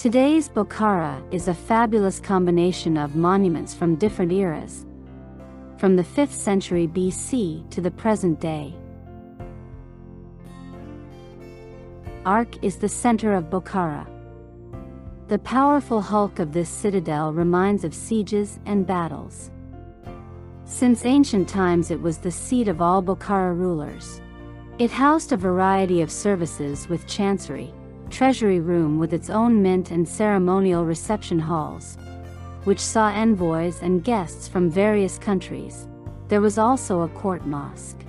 Today's Bukhara is a fabulous combination of monuments from different eras, from the 5th century BC to the present day. Arc is the center of Bukhara. The powerful hulk of this citadel reminds of sieges and battles. Since ancient times it was the seat of all Bukhara rulers. It housed a variety of services with chancery, treasury room with its own mint and ceremonial reception halls, which saw envoys and guests from various countries. There was also a court mosque.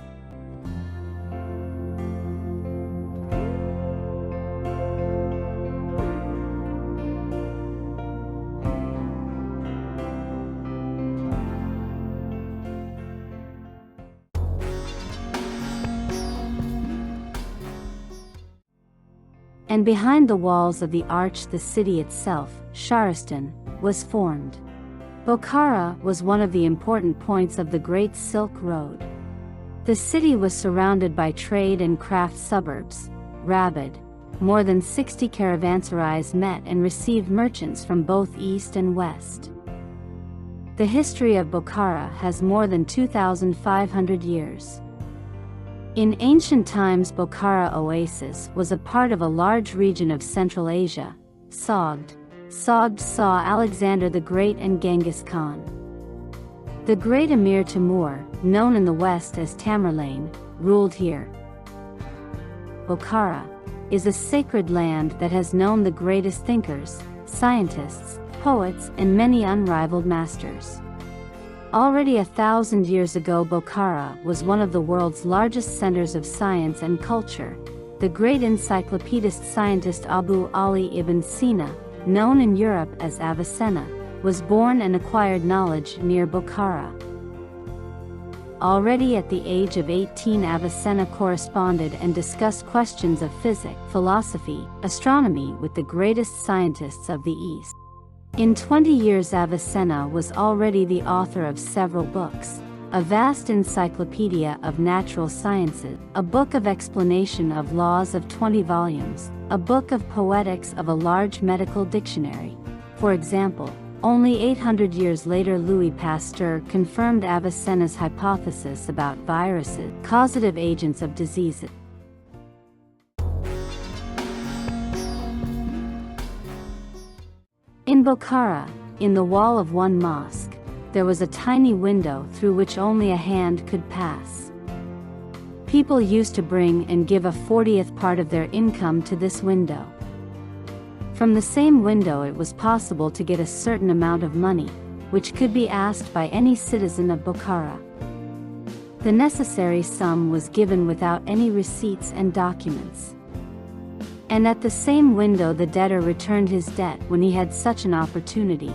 And behind the walls of the arch the city itself, Shahristan, was formed. Bukhara was one of the important points of the Great Silk Road. The city was surrounded by trade and craft suburbs, Rabad. More than 60 caravanserais met and received merchants from both east and west. The history of Bukhara has more than 2,500 years. In ancient times Bukhara oasis was a part of a large region of Central Asia, Sogd. Sogd saw Alexander the Great and Genghis Khan. The great Emir Timur, known in the west as Tamerlane, ruled here. Bukhara is a sacred land that has known the greatest thinkers, scientists, poets, and many unrivaled masters. Already 1,000 years ago Bukhara was one of the world's largest centers of science and culture. The great encyclopedist scientist Abu Ali ibn Sina, known in Europe as Avicenna, was born and acquired knowledge near Bukhara. Already at the age of 18 Avicenna corresponded and discussed questions of physics, philosophy, astronomy with the greatest scientists of the East. In 20 years Avicenna was already the author of several books, a vast encyclopedia of natural sciences, a book of explanation of laws of 20 volumes, a book of poetics of a large medical dictionary. For example, only 800 years later Louis Pasteur confirmed Avicenna's hypothesis about viruses, causative agents of diseases. In Bukhara, in the wall of one mosque, there was a tiny window through which only a hand could pass. People used to bring and give a 40th part of their income to this window. From the same window it was possible to get a certain amount of money, which could be asked by any citizen of Bukhara. The necessary sum was given without any receipts and documents. And at the same window the debtor returned his debt when he had such an opportunity.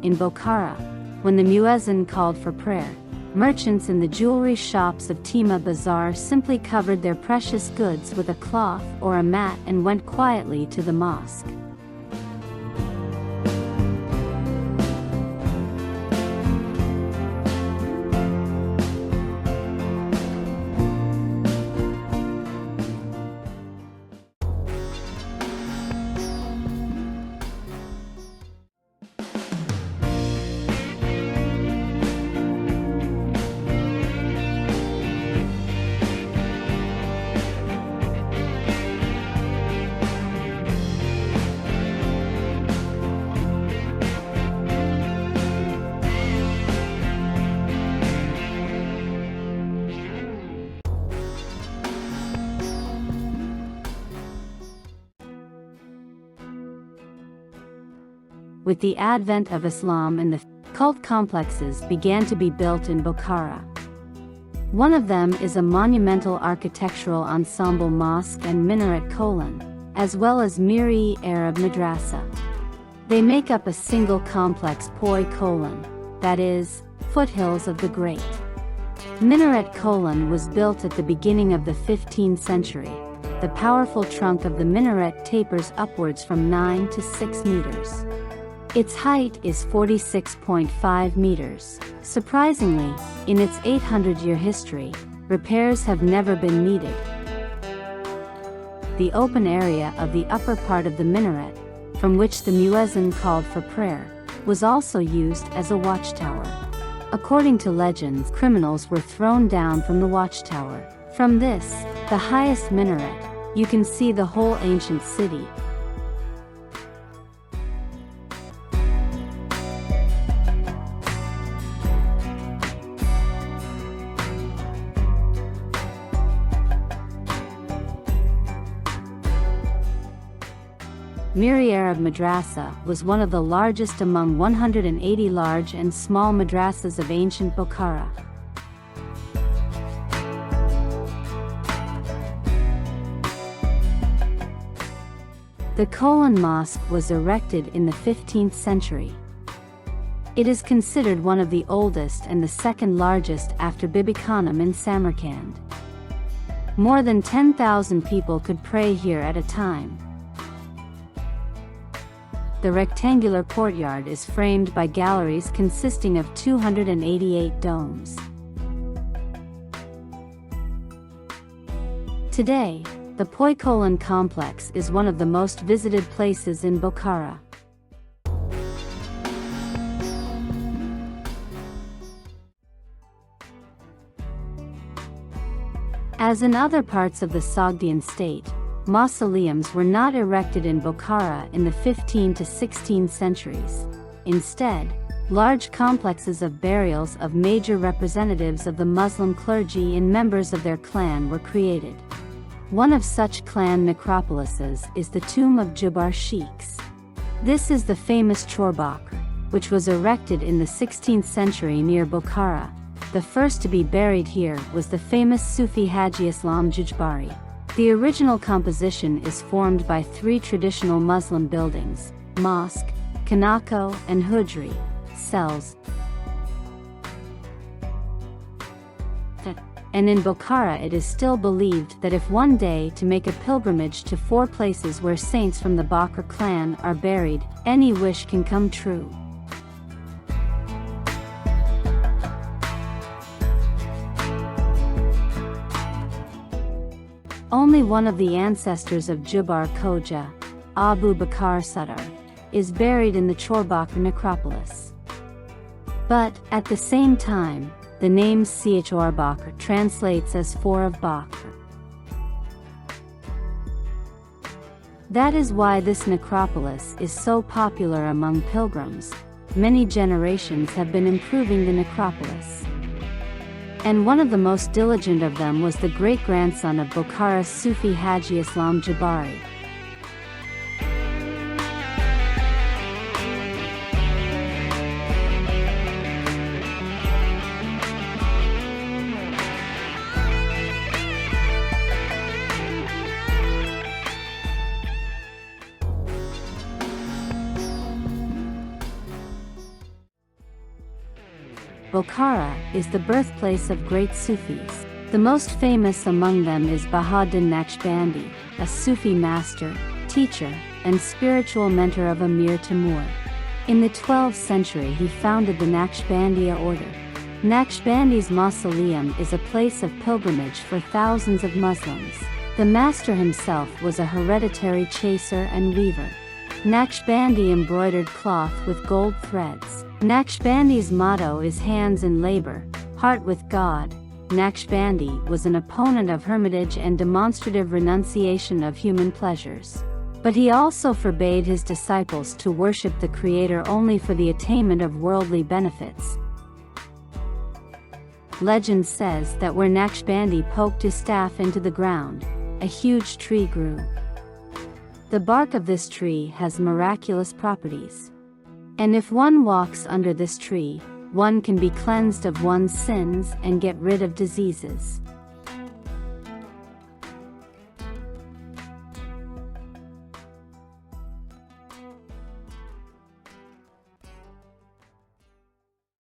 In Bukhara, when the muezzin called for prayer, merchants in the jewelry shops of Tima Bazaar simply covered their precious goods with a cloth or a mat and went quietly to the mosque. With the advent of Islam and the cult complexes began to be built in Bukhara. One of them is a monumental architectural ensemble mosque and minaret colon, as well as Miri Arab madrasa. They make up a single complex poi colon, that is, foothills of the great. Minaret colon was built at the beginning of the 15th century. The powerful trunk of the minaret tapers upwards from 9 to 6 meters. Its height is 46.5 meters. Surprisingly, in its 800-year history, repairs have never been needed. The open area of the upper part of the minaret, from which the muezzin called for prayer, was also used as a watchtower. According to legends, criminals were thrown down from the watchtower. From this, the highest minaret, you can see the whole ancient city. Miri Arab Madrasa was one of the largest among 180 large and small madrasas of ancient Bukhara. The Kolan Mosque was erected in the 15th century. It is considered one of the oldest and the second largest after Bibi Khanum in Samarkand. More than 10,000 people could pray here at a time. The rectangular courtyard is framed by galleries consisting of 288 domes. Today, the Poikolan complex is one of the most visited places in Bukhara. As in other parts of the Sogdian state, mausoleums were not erected in Bukhara in the 15th to 16th centuries. Instead, large complexes of burials of major representatives of the Muslim clergy and members of their clan were created. One of such clan necropolises is the tomb of Jubar Sheikhs. This is the famous Chorbakr, which was erected in the 16th century near Bukhara. The first to be buried here was the famous Sufi Haji Islam Jujbari. The original composition is formed by three traditional Muslim buildings: mosque, kanako, and hujri, cells. And in Bukhara it is still believed that if one day to make a pilgrimage to 4 places where saints from the Bakr clan are buried, any wish can come true. Only one of the ancestors of Jubar Khoja, Abu Bakr Sadar, is buried in the Chorbakr necropolis. But, at the same time, the name Chorbakr translates as 4 of Bakr. That is why this necropolis is so popular among pilgrims. Many generations have been improving the necropolis. And one of the most diligent of them was the great-grandson of Bukhara's Sufi Haji Islam Jubari. Bukhara is the birthplace of great Sufis. The most famous among them is Bahaduddin Naqshbandi, a Sufi master, teacher, and spiritual mentor of Amir Timur. In the 12th century he founded the Naqshbandiya order. Naqshbandi's mausoleum is a place of pilgrimage for thousands of Muslims. The master himself was a hereditary chaser and weaver. Naqshbandi embroidered cloth with gold threads. Naqshbandi's motto is hands in labor, heart with God. Naqshbandi was an opponent of hermitage and demonstrative renunciation of human pleasures. But he also forbade his disciples to worship the Creator only for the attainment of worldly benefits. Legend says that where Naqshbandi poked his staff into the ground, a huge tree grew. The bark of this tree has miraculous properties. And if one walks under this tree, one can be cleansed of one's sins and get rid of diseases.